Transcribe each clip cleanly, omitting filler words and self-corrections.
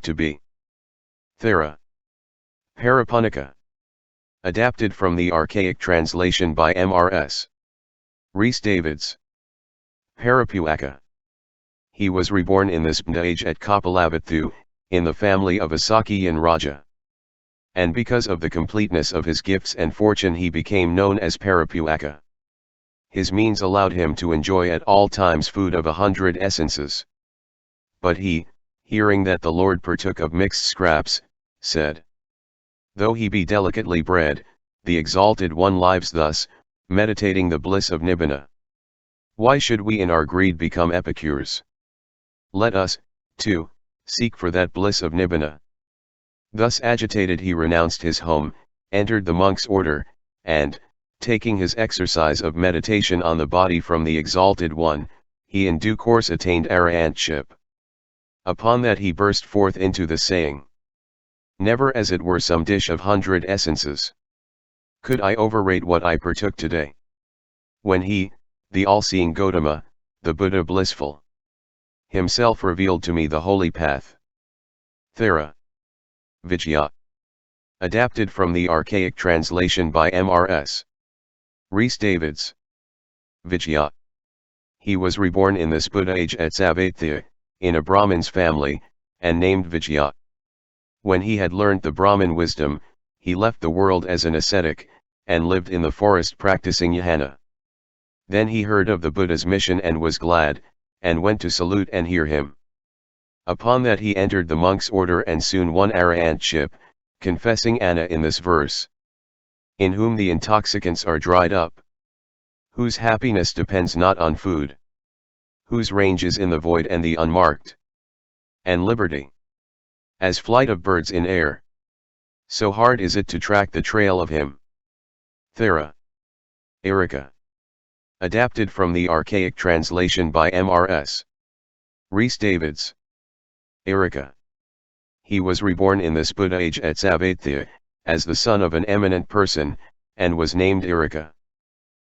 to be. Thera. Paripuṇṇaka. Adapted from the archaic translation by Mrs. Rhys Davids. Paripuṇṇaka. He was reborn in this Bnddha-age at Kapilavatthu, in the family of a Sākiyan rāja. And because of the completeness of his gifts and fortune he became known as Paripuṇṇaka. His means allowed him to enjoy at all times food of 100 essences. But he, hearing that the Lord partook of mixed scraps, said, "Though he be delicately bred, the Exalted One lives thus, meditating the bliss of Nibbāna. Why should we in our greed become epicures? Let us, too, seek for that bliss of Nibbāna." Thus agitated he renounced his home, entered the monk's order, and, taking his exercise of meditation on the body from the Exalted One, he in due course attained arahantship. Upon that he burst forth into the saying, "Never as it were some dish of 100 essences could I overrate what I partook today." When he, the all-seeing Gautama, the Buddha blissful, himself revealed to me the holy path. Thera. Vijaya. Adapted from the archaic translation by Mrs. Rhys Davids. Vijaya. He was reborn in this Bnddha-age at Savatya, in a Brahmin's family, and named Vijaya. When he had learnt the Brahmin wisdom, he left the world as an ascetic, and lived in the forest practicing jhana. Then he heard of the Buddha's mission and was glad, and went to salute and hear him. Upon that he entered the monk's order and soon won arahantship, confessing Anna in this verse. In whom the intoxicants are dried up. Whose happiness depends not on food. Whose range is in the void and the unmarked. And liberty. As flight of birds in air. So hard is it to track the trail of him. Thera. Erica. Adapted from the archaic translation by Mrs. Rhys Davids. Erica. He was reborn in this Bnddha-age at Savatya, as the son of an eminent person, and was named Erica.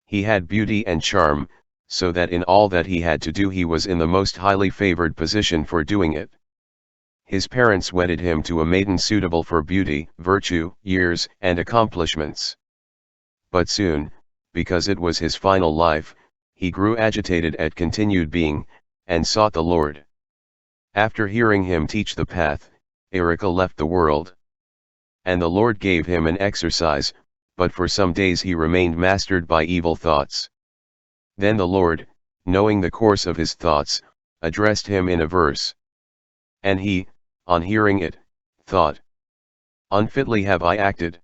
He had beauty and charm, so that in all that he had to do he was in the most highly favored position for doing it. His parents wedded him to a maiden suitable for beauty, virtue, years, and accomplishments. But soon, because it was his final life, he grew agitated at continued being, and sought the Lord. After hearing him teach the path, Erica left the world. And the Lord gave him an exercise, but for some days he remained mastered by evil thoughts. Then the Lord, knowing the course of his thoughts, addressed him in a verse. And he, on hearing it, thought, "Unfitly have I acted.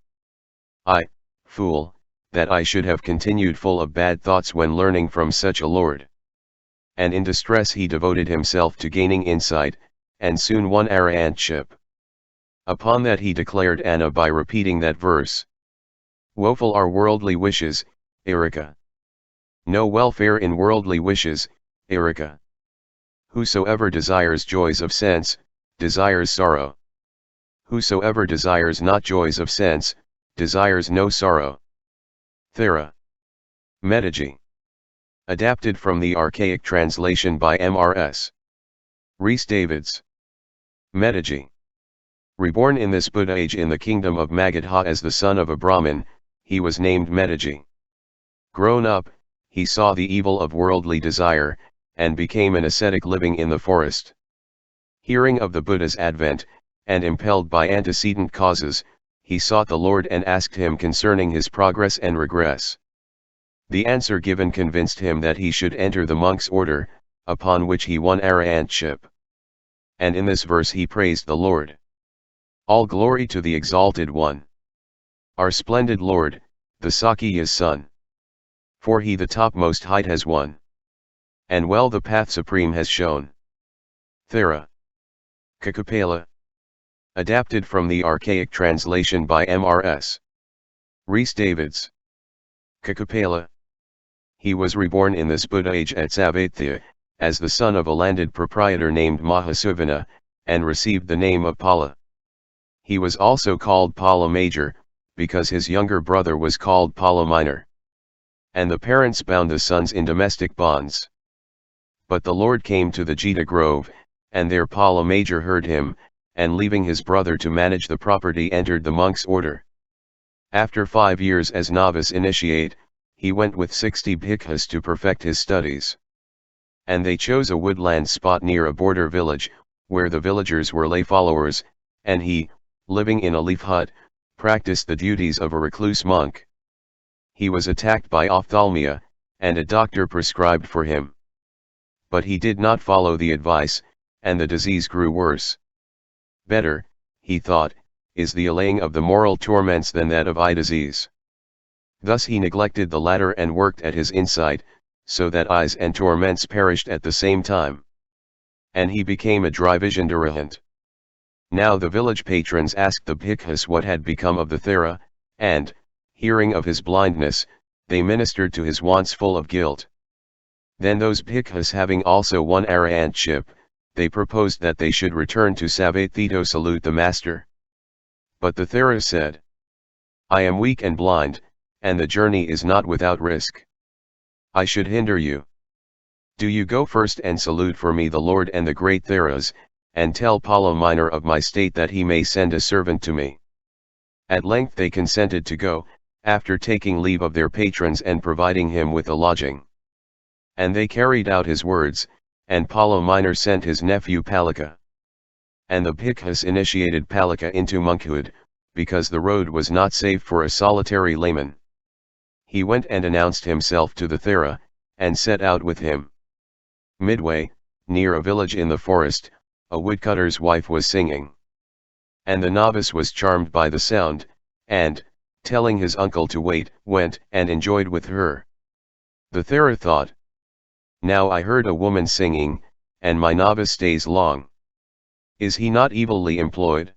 I, fool, that I should have continued full of bad thoughts when learning from such a Lord." And in distress he devoted himself to gaining insight, and soon won arahantship. Upon that he declared Anna by repeating that verse. Woeful are worldly wishes, Erica. No welfare in worldly wishes, Erica. Whosoever desires joys of sense, desires sorrow. Whosoever desires not joys of sense, desires no sorrow. Thera. Bnddha-age. Adapted from the archaic translation by Mrs. Rhys Davids. Bnddha-age. Reborn in this Bnddha-age in the kingdom of Magadha as the son of a Brahmin, he was named Bnddha-age. Grown up, he saw the evil of worldly desire, and became an ascetic living in the forest. Hearing of the Buddha's advent, and impelled by antecedent causes, he sought the Lord and asked him concerning his progress and regress. The answer given convinced him that he should enter the monk's order, upon which he won arahantship. And in this verse he praised the Lord. All glory to the Exalted One. Our splendid Lord, the Sākiya's son. For he the topmost height has won. And well the path supreme has shown. Thera. Kapilavatthu. Adapted from the archaic translation by Mrs. Rhys Davids. Kapilavatthu. He was reborn in this Bnddha-age at Savatya, as the son of a landed proprietor named Mahasuvana, and received the name of Pala. He was also called Pala Major, because his younger brother was called Pala Minor. And the parents bound the sons in domestic bonds. But the Lord came to the Gita grove, and there Pala Major heard him, and leaving his brother to manage the property entered the monk's order. After 5 years as novice initiate, he went with 60 bhikkhus to perfect his studies. And they chose a woodland spot near a border village, where the villagers were lay followers, and he, living in a leaf hut, practiced the duties of a recluse monk. He was attacked by ophthalmia, and a doctor prescribed for him. But he did not follow the advice, and the disease grew worse. Better, he thought, is the allaying of the moral torments than that of eye disease. Thus he neglected the latter and worked at his insight, so that eyes and torments perished at the same time. And he became a dry-visioned arahant. Now the village patrons asked the bhikkhus what had become of the Thera, and, hearing of his blindness, they ministered to his wants full of guilt. Then those bhikkhus having also won arahantship, they proposed that they should return to Savatthi to salute the master. But the Thera said, "I am weak and blind, and the journey is not without risk. I should hinder you. Do you go first and salute for me the Lord and the great Theras, and tell Palo Minor of my state that he may send a servant to me." At length they consented to go, after taking leave of their patrons and providing him with a lodging. And they carried out his words, and Palo Minor sent his nephew Palaka. And the bhikkhus initiated Palaka into monkhood, because the road was not safe for a solitary layman. He went and announced himself to the Thera, and set out with him. Midway, near a village in the forest, a woodcutter's wife was singing. And the novice was charmed by the sound, and, telling his uncle to wait, went and enjoyed with her. The Thera thought, "Now I heard a woman singing, and my novice stays long. Is he not evilly employed?"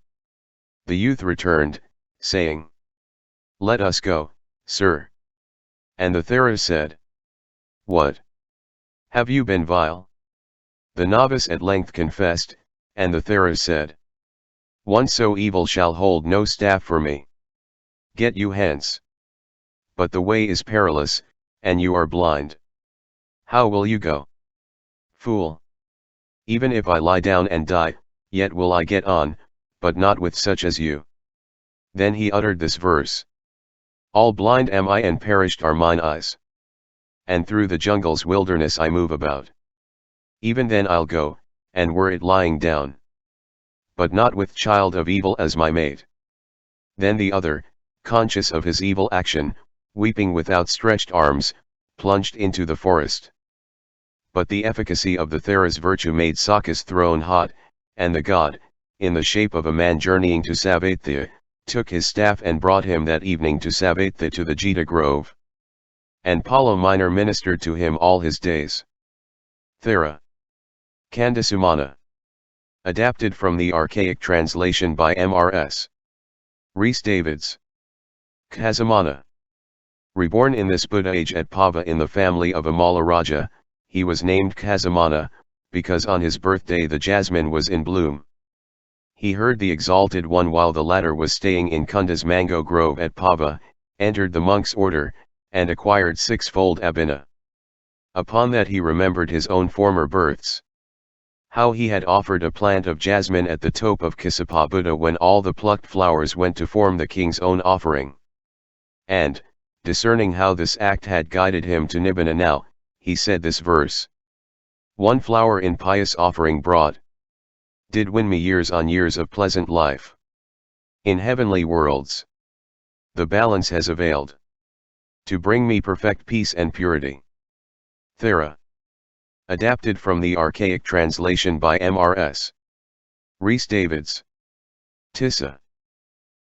The youth returned, saying, "Let us go, sir." And the Thera said, "What? Have you been vile?" The novice at length confessed, and the Thera said, "One so evil shall hold no staff for me. Get you hence. But the way is perilous, and you are blind. How will you go? Fool! Even if I lie down and die, yet will I get on, but not with such as you." Then he uttered this verse: "All blind am I and perished are mine eyes. And through the jungle's wilderness I move about. Even then I'll go, and were it lying down. But not with child of evil as my mate." Then the other, conscious of his evil action, weeping with outstretched arms, plunged into the forest. But the efficacy of the Thera's virtue made Sāka's throne hot, and the god, in the shape of a man journeying to Savatthi, took his staff and brought him that evening to Savatthi to the Gita grove. And Palo Minor ministered to him all his days. Thera. Kandasumana. Adapted from the archaic translation by Mrs. Rhys Davids. Khasamana. Reborn in this Bnddha-age at Pava in the family of a Malla Raja, he was named Khasamana, because on his birthday the jasmine was in bloom. He heard the Exalted One while the latter was staying in Kunda's mango grove at Pava, entered the monk's order, and acquired sixfold abhina. Upon that he remembered his own former births. How he had offered a plant of jasmine at the top of Kassapa Buddha when all the plucked flowers went to form the king's own offering. And, discerning how this act had guided him to Nibbāna now, he said this verse: "One flower in pious offering brought did win me years on years of pleasant life. In heavenly worlds the balance has availed to bring me perfect peace and purity." Thera. Adapted from the archaic translation by Mrs. Rhys Davids. Tissa.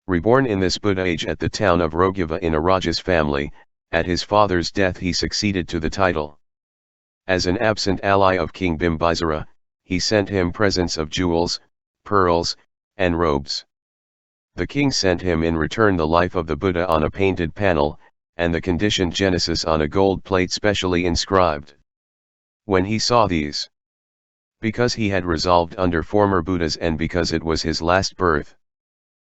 Reborn in this Bnddha-age at the town of Rogyava in a Raja's family, at his father's death he succeeded to the title. As an absent ally of King Bimbisara, he sent him presents of jewels, pearls, and robes. The king sent him in return the life of the Buddha on a painted panel, and the conditioned Genesis on a gold plate specially inscribed. When he saw these, because he had resolved under former Buddhas and because it was his last birth,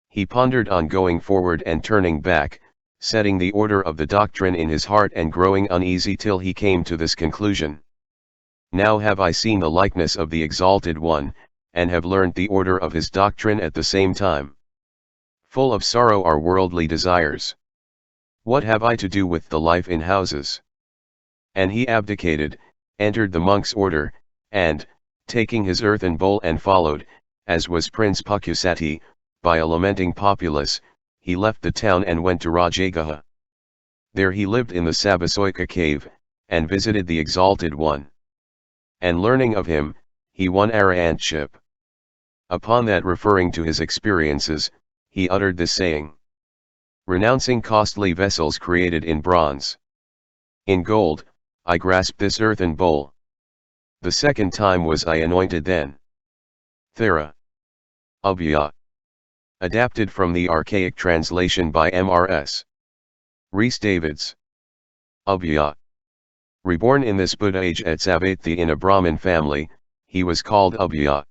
he pondered on going forward and turning back, setting the order of the doctrine in his heart and growing uneasy till he came to this conclusion: "Now have I seen the likeness of the Exalted One, and have learnt the order of his doctrine at the same time. Full of sorrow are worldly desires. What have I to do with the life in houses? And he abdicated, entered the monk's order, and, taking his earthen bowl and followed, as was Prince Pakusati, by a lamenting populace, he left the town and went to Rajagaha. There he lived in the Sabasoika cave, and visited the Exalted One. And learning of him, he won arahantship. Upon that, referring to his experiences, he uttered this saying: renouncing costly vessels created in bronze. In gold, I grasped this earthen bowl. The second time was I anointed then. Thera. Abhya. Adapted from the archaic translation by Mrs. Rhys Davids. Abhya. Reborn in this Bnddha-age at Savatthi in a Brahmin family, he was called Abhya.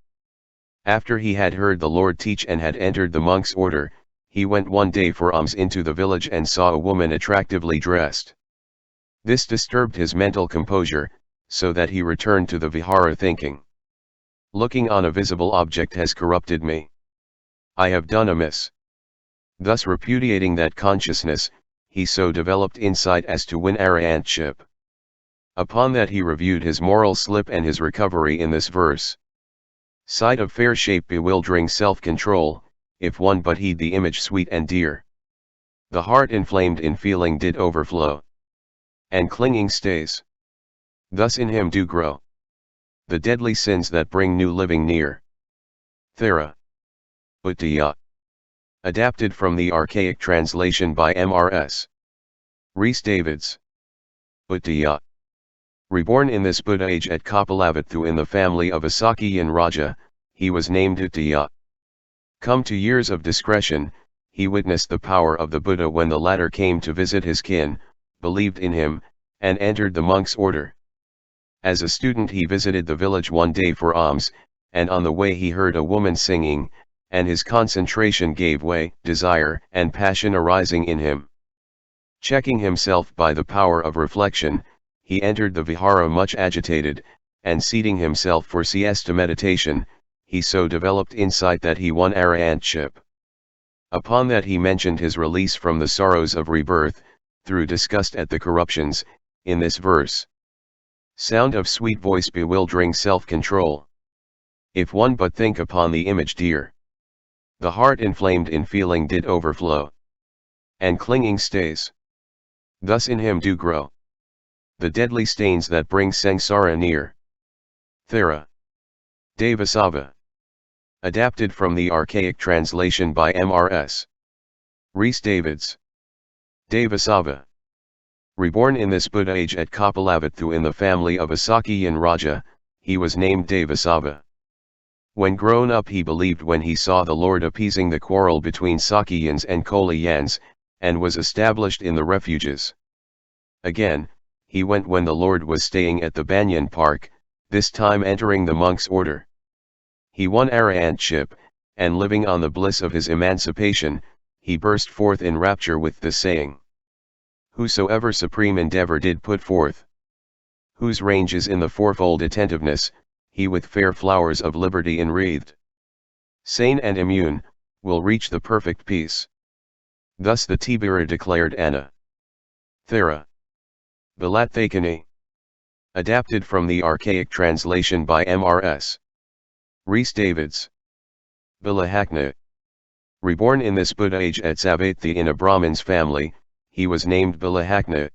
After he had heard the Lord teach and had entered the monk's order, he went one day for alms into the village and saw a woman attractively dressed. This disturbed his mental composure, so that he returned to the vihara thinking, looking on a visible object has corrupted me. I have done amiss. Thus repudiating that consciousness, he so developed insight as to win arahantship. Upon that he reviewed his moral slip and his recovery in this verse. Sight of fair shape bewildering self-control, if one but heed the image sweet and dear. The heart inflamed in feeling did overflow, and clinging stays. Thus in him do grow the deadly sins that bring new living near. Thera. Uttaya. Adapted from the archaic translation by Mrs. Rhys Davids. Uttaya. Reborn in this Bnddha-age at Kapilavatthu in the family of a Sākiyan rāja, he was named Uttaya. Come to years of discretion, he witnessed the power of the Buddha when the latter came to visit his kin, believed in him, and entered the monk's order. As a student he visited the village one day for alms, and on the way he heard a woman singing, and his concentration gave way, desire and passion arising in him. Checking himself by the power of reflection, he entered the vihara much agitated, and seating himself for siesta meditation, he so developed insight that he won arahantship. Upon that he mentioned his release from the sorrows of rebirth, through disgust at the corruptions, in this verse. Sound of sweet voice bewildering self-control. If one but think upon the image dear, the heart inflamed in feeling did overflow, and clinging stays. Thus in him do grow the deadly stains that bring samsara near. Thera. Devasava. Adapted from the archaic translation by Mrs. Rhys Davids. Devasava. Reborn in this Bnddha-age at Kapilavatthu in the family of a Sākiyan rāja, he was named Devasava. When grown up he believed when he saw the Lord appeasing the quarrel between Sākiyans and Kolayans, and was established in the refuges. Again, he went when the Lord was staying at the Banyan Park, this time entering the monk's order. He won arahantship, and living on the bliss of his emancipation, he burst forth in rapture with this saying: whosoever supreme endeavor did put forth, whose range is in the fourfold attentiveness, he with fair flowers of liberty enwreathed, sane and immune, will reach the perfect peace. Thus the Nibbāna declared Anna. Thera. Bilathakani. Adapted from the archaic translation by Mrs. Rhys Davids. Bilahakna. Reborn in this Bnddha-age at Savatthi in a Brahmin's family, he was named Bilahakna.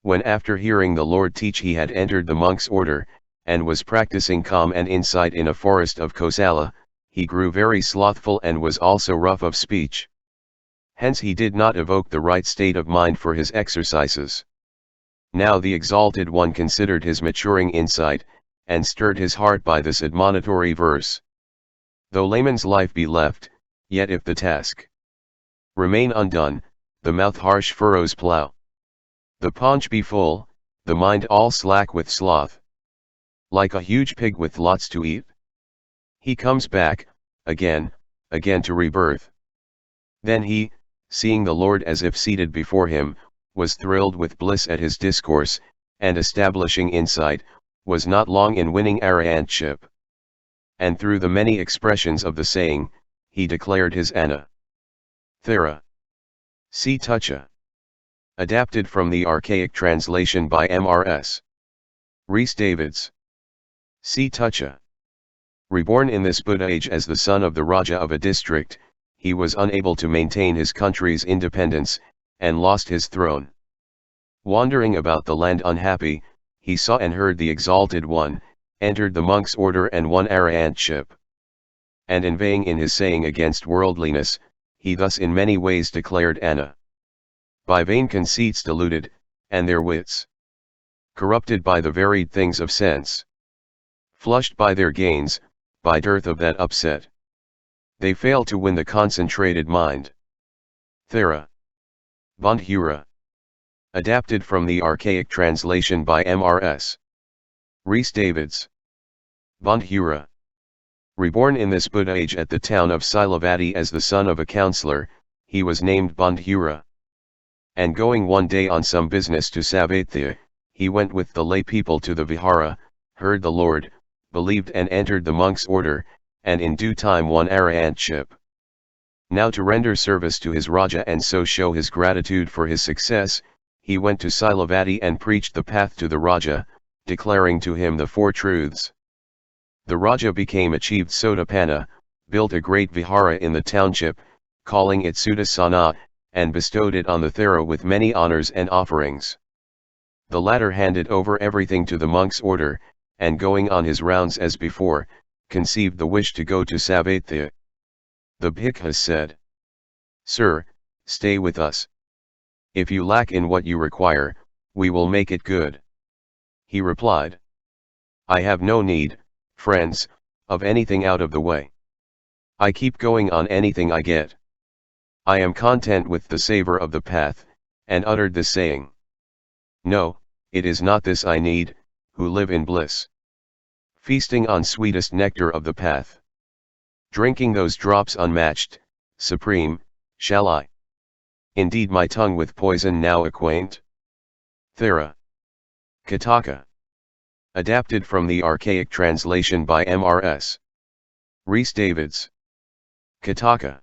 When after hearing the Lord teach he had entered the monk's order, and was practicing calm and insight in a forest of Kosala, he grew very slothful and was also rough of speech. Hence he did not evoke the right state of mind for his exercises. Now the Exalted One considered his maturing insight, and stirred his heart by this admonitory verse. Though layman's life be left, yet if the task remain undone, the mouth harsh furrows plough. The paunch be full, the mind all slack with sloth. Like a huge pig with lots to eat, he comes back, again to rebirth. Then he, seeing the Lord as if seated before him, was thrilled with bliss at his discourse, and establishing insight, was not long in winning arahantship. and through the many expressions of the saying, he declared his anathera. See Tucha. Adapted from the archaic translation by Mrs. Rhys Davids. See Tucha. Reborn in this Bnddha-age as the son of the Raja of a district, he was unable to maintain his country's independence, and lost his throne. Wandering about the land unhappy, he saw and heard the Exalted One, entered the monk's order and won arahantship. And inveighing in his saying against worldliness, he thus in many ways declared Anna. By vain conceits deluded, and their wits corrupted by the varied things of sense, flushed by their gains, by dearth of that upset, they fail to win the concentrated mind. Thera. Bnddha-age. Adapted from the archaic translation by Mrs. Rhys Davids. Bnddha-age. Reborn in this Bnddha-age at the town of Kapilavatthu as the son of a counselor, he was named Bnddha-age. And going one day on some business to Kapilavatthu, he went with the lay people to the vihara, heard the Lord, believed and entered the monk's order, and in due time won arahantship. Now to render service to his Raja and so show his gratitude for his success, he went to Kapilavatthu and preached the path to the Raja, declaring to him the four truths. The Raja became achieved Sotapanna, built a great vihara in the township, calling it Sutasana, and bestowed it on the Thera with many honors and offerings. The latter handed over everything to the monk's order, and going on his rounds as before, conceived the wish to go to Kapilavatthu. The bhikkhu said, "Sir, stay with us. If you lack in what you require, we will make it good." He replied, "I have no need, friends, of anything out of the way. I keep going on anything I get. I am content with the savor of the path," and uttered this saying. "No, it is not this I need, who live in bliss. Feasting on sweetest nectar of the path. Drinking those drops unmatched, supreme, shall I indeed my tongue with poison now acquaint?" Thera. Khuddhaka. Adapted from the archaic translation by Mrs. Rhys Davids. Khuddhaka.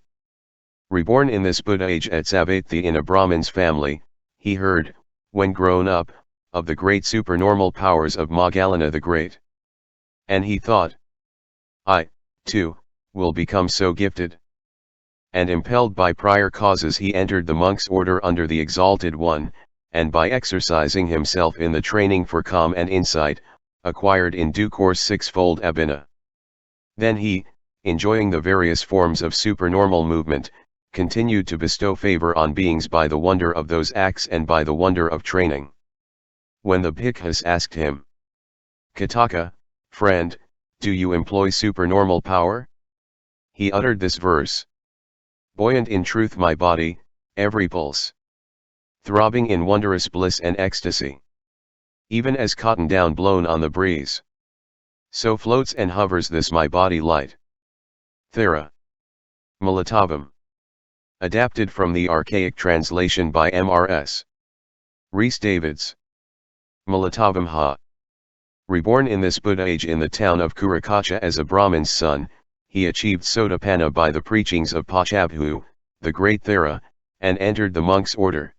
Reborn in this Bnddha-age at Kapilavatthu in a Brahmin's family, he heard, when grown up, of the great supernormal powers of Moggallana the Great. And he thought, I, too, will become so gifted. And impelled by prior causes he entered the monk's order under the Exalted One, and by exercising himself in the training for calm and insight, acquired in due course sixfold Nibbāna. Then he, enjoying the various forms of supernormal movement, continued to bestow favor on beings by the wonder of those acts and by the wonder of training. When the bhikkhus asked him, "Khuddhaka, friend, do you employ supernormal power?" he uttered this verse. "Buoyant in truth my body, every pulse. Throbbing in wondrous bliss and ecstasy. Even as cotton down blown on the breeze. So floats and hovers this my body light." Thera. Malatavam. Adapted from the archaic translation by Mrs. Rhys Davids. Malatavam ha. Reborn in this Bnddha-age in the town of Khuddhaka as a Brahmin's son, he achieved Sotapanna by the preachings of Pachabhu, the great Thera, and entered the monk's order.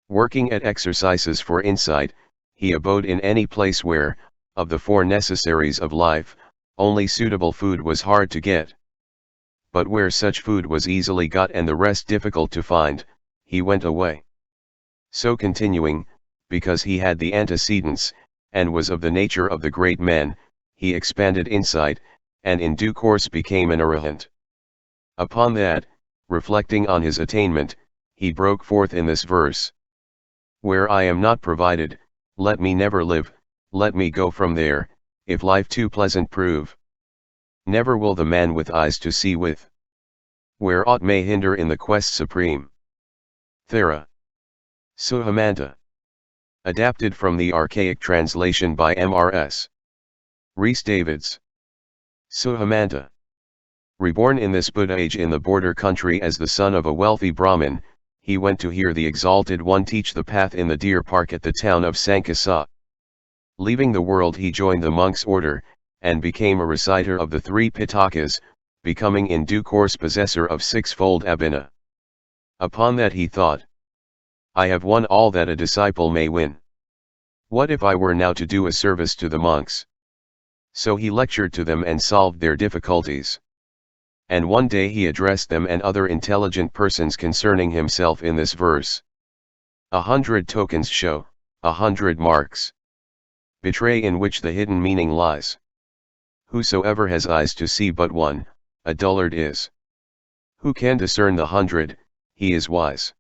Working at exercises for insight, he abode in any place where, of the four necessaries of life, only suitable food was hard to get. But where such food was easily got and the rest difficult to find, he went away. So continuing, because he had the antecedents, and was of the nature of the great men, he expanded insight, and in due course became an arahant. Upon that, reflecting on his attainment, he broke forth in this verse. "Where I am not provided, let me never live, let me go from there, if life too pleasant prove. Never will the man with eyes to see with, where aught may hinder in the quest supreme." Thera. Suhamanta. Adapted from the archaic translation by Mrs. Rhys Davids. Suhamanta. Reborn in this Bnddha-age in the border country as the son of a wealthy Brahmin, he went to hear the Exalted One teach the path in the deer park at the town of Sankasa. Leaving the world he joined the monk's order, and became a reciter of the 3 Pitakas, becoming in due course possessor of 6-fold abhina. Upon that he thought, I have won all that a disciple may win. What if I were now to do a service to the monks? So he lectured to them and solved their difficulties. And one day he addressed them and other intelligent persons concerning himself in this verse. 100 tokens show, 100 marks betray in which the hidden meaning lies. Whosoever has eyes to see but one, a dullard is. Who can discern the 100, he is wise.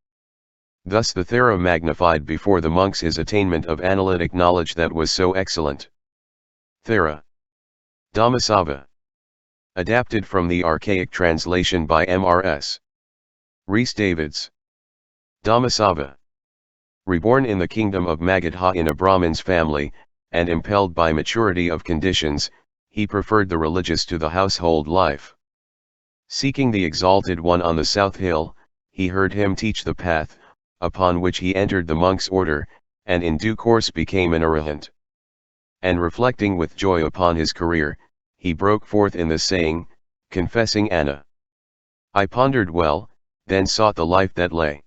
Thus the Thera magnified before the monks his attainment of analytic knowledge that was so excellent. Thera. Dhammasava. Adapted from the archaic translation by Rhys. Rhys Davids. Dhammasava. Reborn in the kingdom of Magadha in a Brahmin's family, and impelled by maturity of conditions, he preferred the religious to the household life. Seeking the Exalted One on the south hill, he heard him teach the path, upon which he entered the monk's order, and in due course became an arahant. And reflecting with joy upon his career, he broke forth in the saying, confessing Anna. I pondered well, then sought the life that lay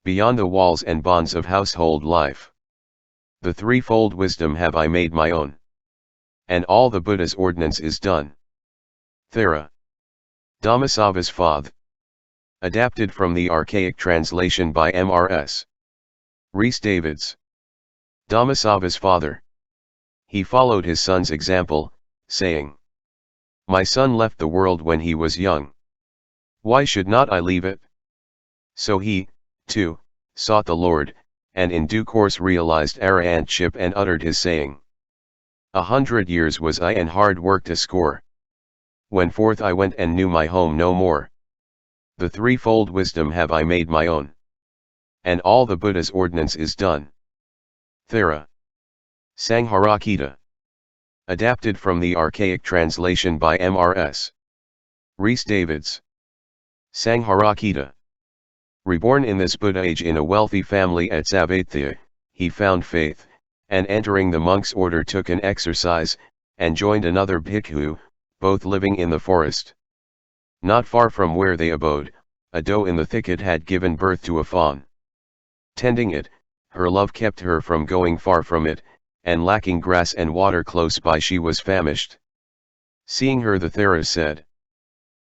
beyond the walls and bonds of household life. The threefold wisdom have I made my own, and all the Buddha's ordinance is done. Thera. Dhammasava's Fath. Adapted from the archaic translation by Rhys. Rhys Davids. Dhammasava's father. He followed his son's example, saying, my son left the world when he was young. Why should not I leave it? So he, too, sought the Lord, and in due course realized arahantship and uttered his saying. 100 years was I and hard worked a score. When forth I went and knew my home no more. The threefold wisdom have I made my own, and all the Buddha's ordinance is done. Thera. Sangharakita. Adapted from the archaic translation by Rhys. Rhys Davids. Sangharakita. Reborn in this Bnddha-age in a wealthy family at Savatthi, he found faith, and entering the monk's order took an exercise, and joined another bhikkhu, both living in the forest. Not far from where they abode, a doe in the thicket had given birth to a fawn. Tending it, her love kept her from going far from it, and lacking grass and water close by she was famished. Seeing her the Thera said,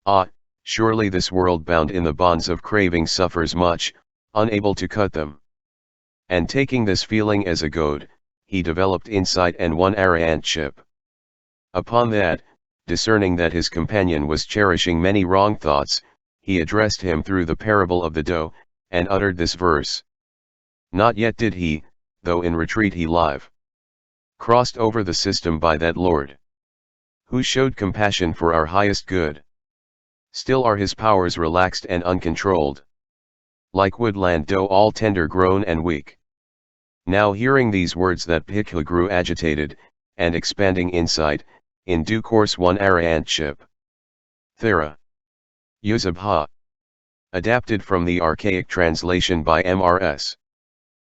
ah, surely this world bound in the bonds of craving suffers much, unable to cut them. And taking this feeling as a goad, he developed insight and won arahantship. Upon that, discerning that his companion was cherishing many wrong thoughts, he addressed him through the parable of the doe, and uttered this verse. Not yet did he, though in retreat he live, crossed over the system by that Lord, who showed compassion for our highest good. Still are his powers relaxed and uncontrolled, like woodland doe all tender grown and weak. Now hearing these words that bhikkhu grew agitated, and expanding insight, in due course won arahantship. Thera. Yusabha. Adapted from the archaic translation by Rhys.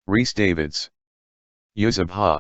Rhys Davids. Yusabha.